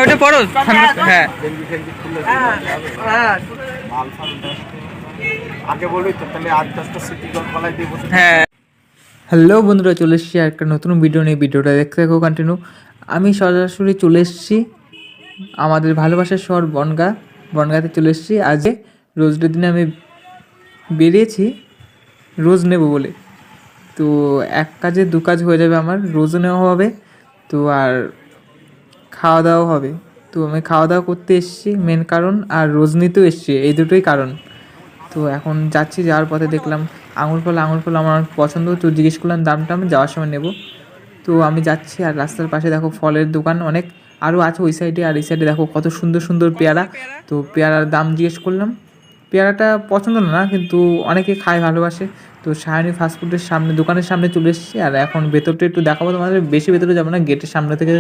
ওটা পড়ো হ্যাঁ আগে বলবি তো, তাহলে 8-10টা সিটি গোল কলাই দিয়ে বসে। হ্যাঁ। হ্যালো বন্ধুরা, চলে এসেছি আর একটা নতুন ভিডিও নিয়ে। ভিডিওটা দেখতে থাকো কন্টিনিউ। আমি সরাসরি চলে এসেছি আমাদের ভালোবাসার শহর বনগাঁতে চলে এসেছি। আজকে রোজ ডের দিনে আমি বেরিয়েছি রোজ নেব বলে। তো এক কাজে দু কাজ হয়ে যাবে, আমার রোজও নেওয়া হবে তো আর খাওয়া দাওয়া হবে। তো আমি খাওয়া দাওয়া করতে এসেছি মেন কারণ, আর রোজ নিতেও এসেছি, এই দুটোই কারণ। তো এখন যাচ্ছি, যাওয়ার পথে দেখলাম আঙুর ফল আমার অনেক পছন্দ, তো জিজ্ঞেস করলাম দামটা, আমি যাওয়ার সময় নেব। তো আমি যাচ্ছি আর রাস্তার পাশে দেখো ফলের দোকান অনেক আরও আছে ওই সাইডে, আর এই সাইডে দেখো কত সুন্দর সুন্দর পেয়ারা। তো পেয়ারার দাম জিজ্ঞেস করলাম। পেয়ারাটা পছন্দ না, কিন্তু অনেকে খায়, ভালোবাসে। তো সায়নী ফাস্টফুডের সামনে, দোকানের সামনে চলে এসেছি। আর এখন ভেতরটা একটু দেখাবো তোমাদের, বেশি ভেতরে যাবো না, গেটের সামনে থেকে